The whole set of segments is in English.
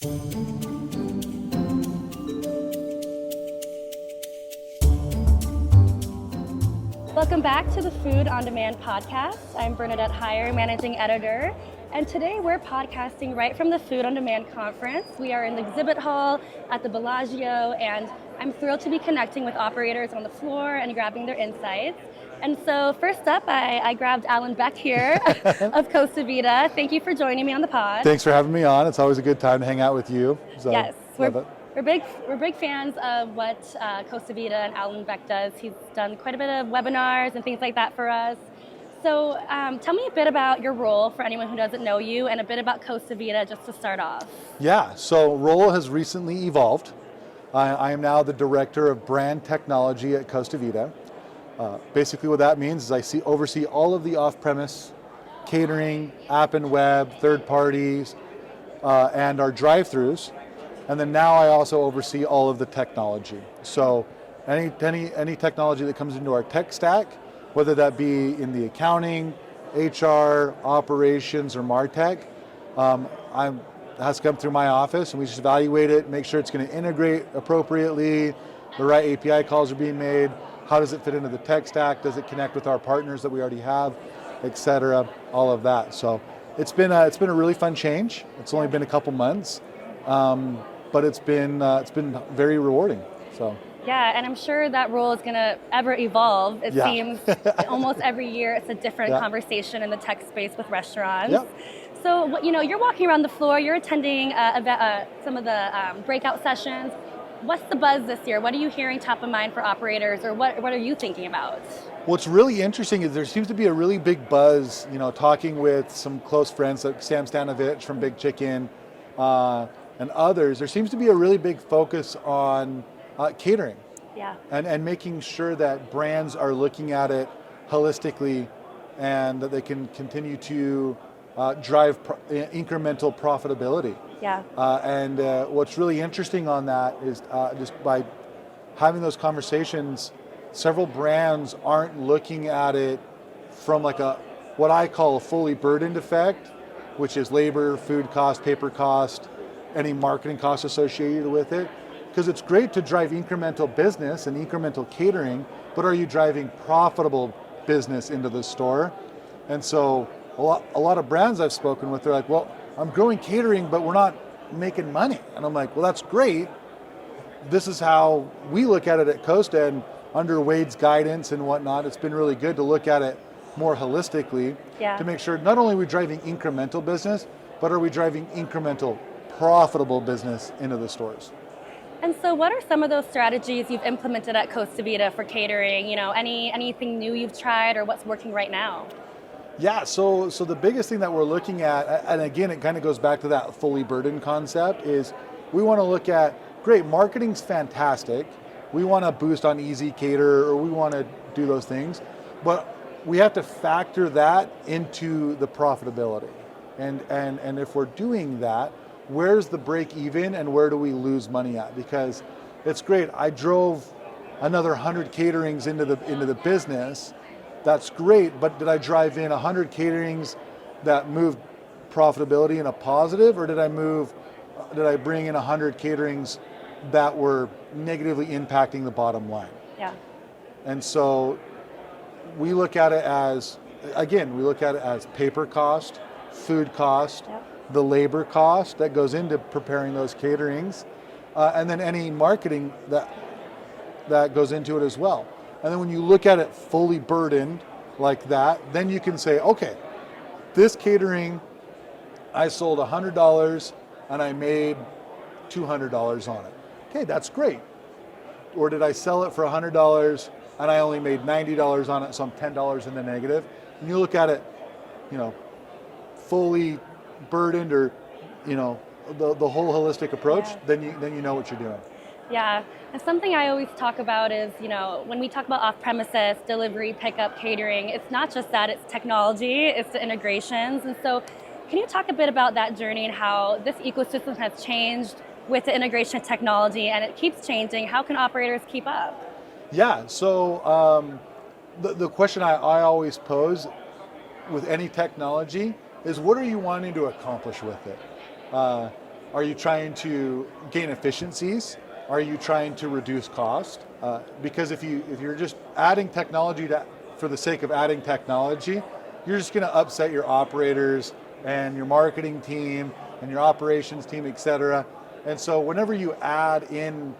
Welcome back to the Food on Demand podcast. I'm Bernadette, managing editor, and today we're podcasting right from the Food on Demand conference. We are in the exhibit hall at the Bellagio, and I'm thrilled to be connecting with operators on the floor and grabbing their insights. And so first up, I grabbed Allen Beck here of Costa Vida. Thank you for joining me on the pod. Thanks for having me on. It's always a good time to hang out with you. So, yes, we're big fans of what Costa Vida and Allen Beck does. He's done quite a bit of webinars and things like that for us. So tell me a bit about your role for anyone who doesn't know you, and a bit about Costa Vida just to start off. Yeah, so role has recently evolved. I am now the director of brand technology at Costa Vida. Basically what that means is I oversee all of the off-premise catering, app and web, third parties, and our drive-thrus. And then now I also oversee all of the technology. So any technology that comes into our tech stack, whether that be in the accounting, HR, operations, or MarTech, has to come through my office, and we just evaluate it, make sure it's going to integrate appropriately, the right API calls are being made, how does it fit into the tech stack, does it connect with our partners that we already have, et cetera, all of that. So it's been a really fun change. It's only been a couple months, but it's been very rewarding. So. Yeah, and I'm sure that role is going to ever evolve. It seems almost every year it's a different conversation in the tech space with restaurants. Yep. So, you're walking around the floor, you're attending some of the breakout sessions. What's the buzz this year? What are you hearing top of mind for operators, or what are you thinking about? What's really interesting is there seems to be a really big buzz, talking with some close friends like Sam Stanovich from Big Chicken and others. There seems to be a really big focus on catering, and making sure that brands are looking at it holistically, and that they can continue to drive incremental profitability. And what's really interesting on that is just by having those conversations, several brands aren't looking at it from what I call a fully burdened effect, which is labor, food cost, paper cost, any marketing costs associated with it. Because it's great to drive incremental business and incremental catering, but are you driving profitable business into the store? And so a lot of brands I've spoken with, they're like, well, I'm growing catering, but we're not making money. And I'm like, well, that's great. This is how we look at it at Costa, and under Wade's guidance and whatnot, it's been really good to look at it more holistically to make sure not only are we driving incremental business, but are we driving incremental profitable business into the stores. And so what are some of those strategies you've implemented at Costa Vida for catering? Anything new you've tried, or what's working right now? Yeah, so the biggest thing that we're looking at, and again, it kind of goes back to that fully burdened concept, is we want to look at, great, marketing's fantastic. We want to boost on Easy Cater, or we want to do those things, but we have to factor that into the profitability. And if we're doing that, where's the break even and where do we lose money at? Because it's great, I drove another 100 caterings into the business. That's great, but did I drive in 100 caterings that moved profitability in a positive, or did I bring in 100 caterings that were negatively impacting the bottom line? Yeah. And so we look at it as paper cost, food cost, the labor cost that goes into preparing those caterings, and then any marketing that goes into it as well. And then when you look at it fully burdened like that, then you can say, okay, this catering, I sold $100 and I made $200 on it. Okay, that's great. Or did I sell it for $100 and I only made $90 on it, so I'm $10 in the negative? And you look at it, fully burdened, or the whole holistic approach, then you know what you're doing. Yeah, and something I always talk about is, when we talk about off-premises, delivery, pickup, catering, it's not just that, it's technology, it's the integrations. And so can you talk a bit about that journey and how this ecosystem has changed with the integration of technology, and it keeps changing? How can operators keep up? Yeah, so the question I always pose with any technology is, what are you wanting to accomplish with it? Are you trying to gain efficiencies? Are you trying to reduce cost? Because if you're just adding technology for the sake of adding technology, you're just going to upset your operators and your marketing team and your operations team, et cetera. And so whenever you add in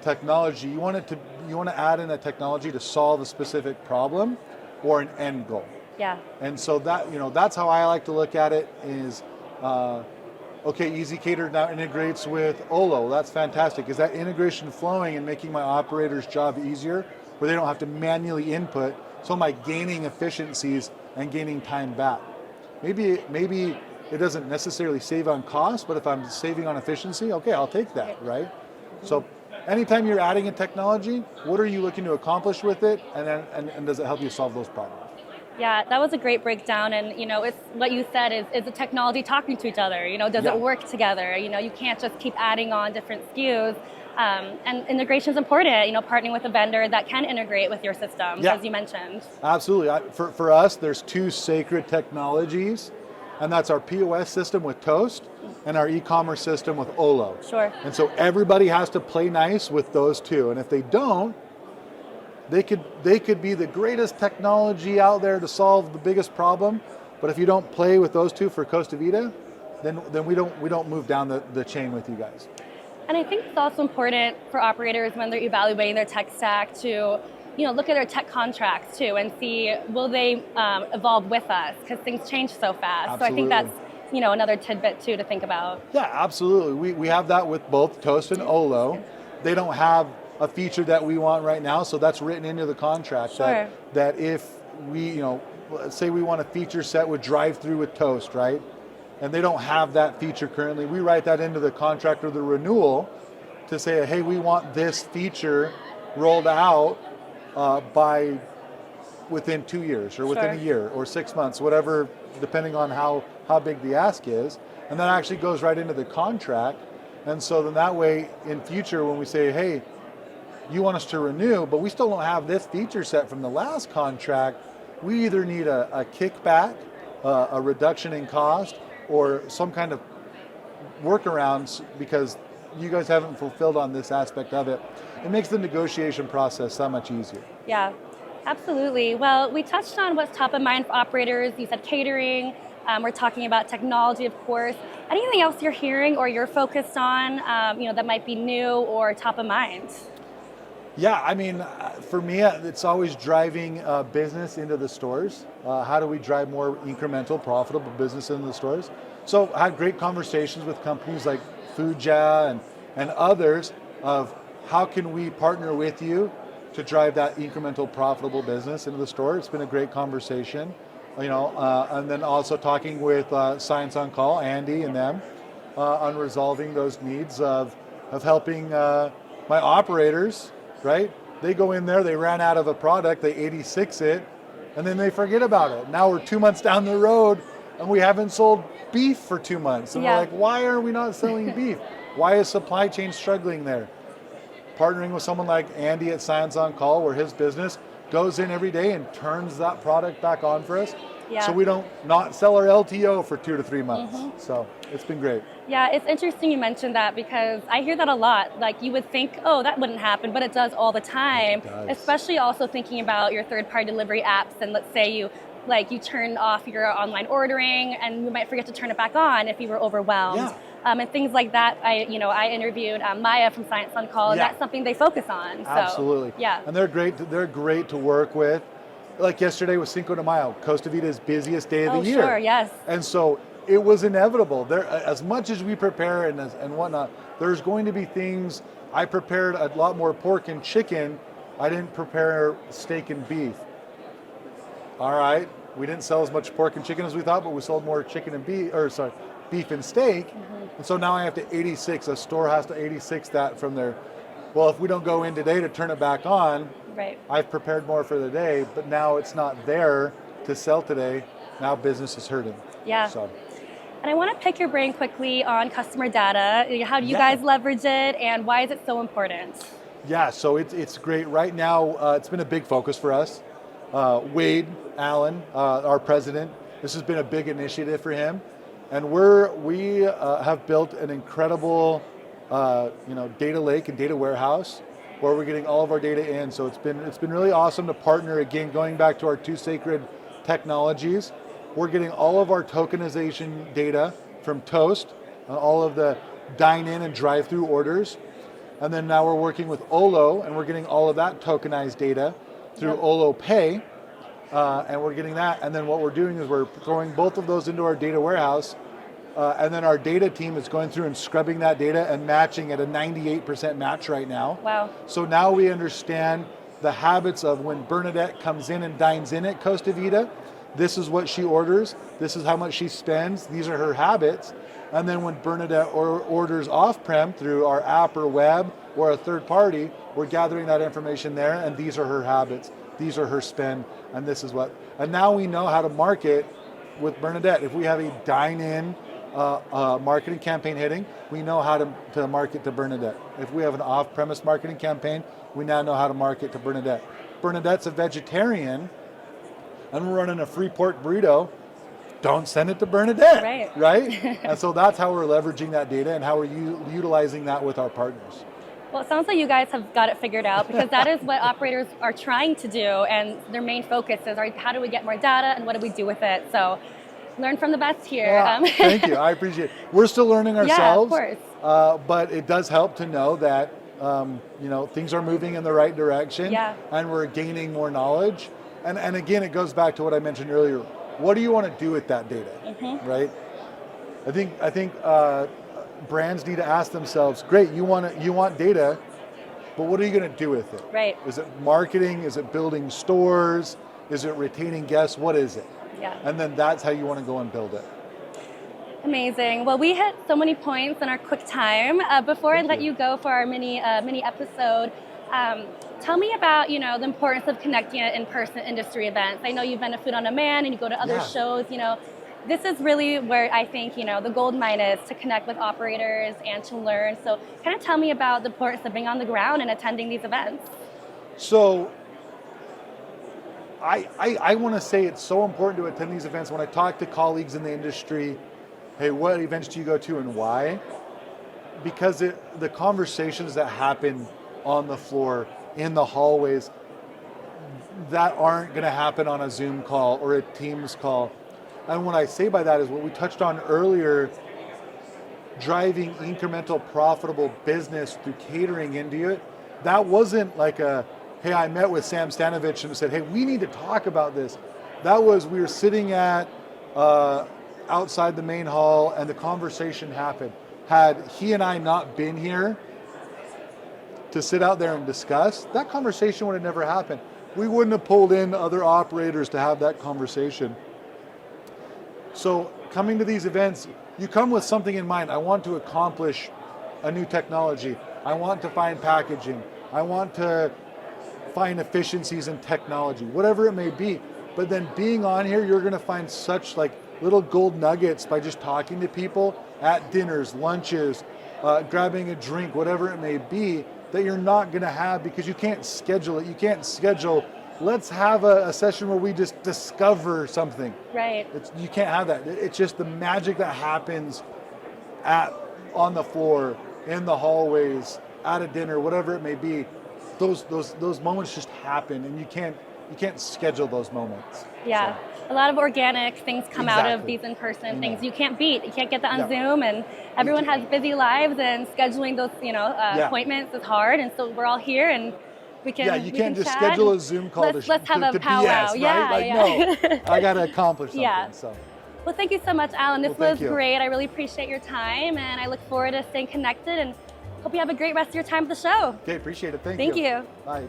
technology, you want to add in a technology to solve a specific problem or an end goal. Yeah. And so that's how I like to look at it is, okay, Easy Cater now integrates with Olo. That's fantastic. Is that integration flowing and making my operator's job easier where they don't have to manually input? So am I gaining efficiencies and gaining time back? Maybe it doesn't necessarily save on cost, but if I'm saving on efficiency, okay, I'll take that, right? So anytime you're adding in technology, what are you looking to accomplish with it, and does it help you solve those problems? Yeah, that was a great breakdown, and it's what you said is the technology talking to each other. Does it work together? You can't just keep adding on different SKUs, and integration is important. Partnering with a vendor that can integrate with your systems, as you mentioned. Absolutely. For us, there's two sacred technologies, and that's our POS system with Toast and our e-commerce system with Olo. Sure. And so everybody has to play nice with those two, and if they don't, they could be the greatest technology out there to solve the biggest problem, but if you don't play with those two for Costa Vida, then we don't move down the chain with you guys. And I think it's also important for operators when they're evaluating their tech stack to look at their tech contracts too and see, will they evolve with us, because things change so fast. Absolutely. So I think that's another tidbit too to think about. Yeah, absolutely. We have that with both Toast and Olo. They don't have a feature that we want right now, so that's written into the contract. Sure. that if we, let's say we want a feature set with drive-through with Toast, right? And they don't have that feature currently, we write that into the contract or the renewal to say, hey, we want this feature rolled out by within 2 years or within a year or 6 months, whatever, depending on how big the ask is. And that actually goes right into the contract. And so then that way in future when we say, hey, you want us to renew, but we still don't have this feature set from the last contract, we either need a kickback, a reduction in cost, or some kind of workarounds because you guys haven't fulfilled on this aspect of it. It makes the negotiation process that much easier. Yeah, absolutely. Well, we touched on what's top of mind for operators. You said catering. We're talking about technology, of course. Anything else you're hearing or you're focused on, that might be new or top of mind? Yeah, I mean, for me, it's always driving business into the stores. How do we drive more incremental, profitable business into the stores? So I had great conversations with companies like Fuja and others of how can we partner with you to drive that incremental, profitable business into the store. It's been a great conversation, and then also talking with Science on Call, Andy and them, on resolving those needs of helping my operators. Right? They go in there, they ran out of a product, they 86 it, and then they forget about it. Now we're 2 months down the road and we haven't sold beef for 2 months. And we're like, why are we not selling beef? Why is supply chain struggling there? Partnering with someone like Andy at Science on Call, where his business goes in every day and turns that product back on for us. So we don't not sell our LTO for 2 to 3 months. Mm-hmm. So it's been great. Yeah, it's interesting you mentioned that because I hear that a lot. Like you would think, oh, that wouldn't happen, but it does all the time. Especially also thinking about your third-party delivery apps, and let's say you turn off your online ordering and you might forget to turn it back on if you were overwhelmed. Yeah. And things like that. I interviewed Maya from Science on Call, and that's something they focus on. So, absolutely. Yeah. And they're great. They're great to work with. Like yesterday was Cinco de Mayo, Costa Vida's busiest day of the year. Sure, yes. And so it was inevitable. There, as much as we prepare and whatnot, there's going to be things. I prepared a lot more pork and chicken. I didn't prepare steak and beef. All right, we didn't sell as much pork and chicken as we thought, but we sold more chicken and beef and steak. Mm-hmm. And so now I have to 86. A store has to 86 that from their. Well, if we don't go in today to turn it back on, right. I've prepared more for the day, but now it's not there to sell today. Now business is hurting. Yeah. So. And I want to pick your brain quickly on customer data. How do you guys leverage it, and why is it so important? Yeah, so it's great. Right now, it's been a big focus for us. Wade Allen, our president, this has been a big initiative for him. And we have built an incredible data lake and data warehouse where we're getting all of our data in. So it's been really awesome to partner, again, going back to our two sacred technologies. We're getting all of our tokenization data from Toast, all of the dine-in and drive-through orders. And then now we're working with Olo, and we're getting all of that tokenized data through Olo Pay, and we're getting that. And then what we're doing is we're throwing both of those into our data warehouse, and then our data team is going through and scrubbing that data and matching at a 98% match right now. Wow. So now we understand the habits of when Bernadette comes in and dines in at Costa Vida. This is what she orders. This is how much she spends. These are her habits. And then when Bernadette orders off-prem through our app or web or a third party, we're gathering that information there, and these are her habits. These are her spend, and this is what. And now we know how to market with Bernadette. If we have a dine-in marketing campaign hitting, we know how to market to Bernadette. If we have an off-premise marketing campaign, we now know how to market to Bernadette. Bernadette's a vegetarian, and we're running a free pork burrito. Don't send it to Bernadette, right? And so that's how we're leveraging that data and how we're utilizing that with our partners. Well, it sounds like you guys have got it figured out, because that is what operators are trying to do, and their main focus is, how do we get more data and what do we do with it? So learn from the best here. Yeah, thank you, I appreciate it. We're still learning ourselves, yeah, of course. But it does help to know that things are moving in the right direction, and we're gaining more knowledge. And again, it goes back to what I mentioned earlier. What do you want to do with that data, right? I think brands need to ask themselves, great, you want data, but what are you going to do with it? Right. Is it marketing? Is it building stores? Is it retaining guests? What is it? Yeah. And then that's how you want to go and build it. Amazing. Well, we hit so many points in our quick time. Before I let you go for our mini episode, tell me about the importance of connecting at in-person industry events. I know you've been to Food on Demand and you go to other shows. This is really where I think the gold mine is, to connect with operators and to learn. So kind of tell me about the importance of being on the ground and attending these events. So I want to say it's so important to attend these events. When I talk to colleagues in the industry, hey, what events do you go to and why? Because the conversations that happen on the floor, in the hallways, that aren't going to happen on a Zoom call or a Teams call. And what I say by that is what we touched on earlier, driving incremental profitable business through catering into it. That wasn't like hey, I met with Sam Stanovich and said, hey, we need to talk about this. That was, we were sitting at outside the main hall and the conversation happened. Had he and I not been here to sit out there and discuss, that conversation would have never happened. We wouldn't have pulled in other operators to have that conversation. So coming to these events, you come with something in mind. I want to accomplish a new technology. I want to find packaging. I want to find efficiencies in technology, whatever it may be. But then being on here, you're going to find such little gold nuggets by just talking to people at dinners, lunches, grabbing a drink, whatever it may be, that you're not going to have because you can't schedule it. You can't schedule, let's have a session where we just discover something. Right. You can't have that. It's just the magic that happens on the floor, in the hallways, at a dinner, whatever it may be. Those moments just happen, and you can't schedule those moments. Yeah. So. A lot of organic things come out of these in-person things. You can't beat. You can't get that on Zoom, and everyone has busy lives, and scheduling those appointments is hard. And so we're all here, and we can. Yeah, you can't just schedule a Zoom call. Let's have a powwow. BS, yeah, right? No, I got to accomplish something. Yeah. So. Well, thank you so much, Allen. This was great. I really appreciate your time, and I look forward to staying connected. And hope you have a great rest of your time at the show. Okay, appreciate it. Thank you. Thank you. Bye.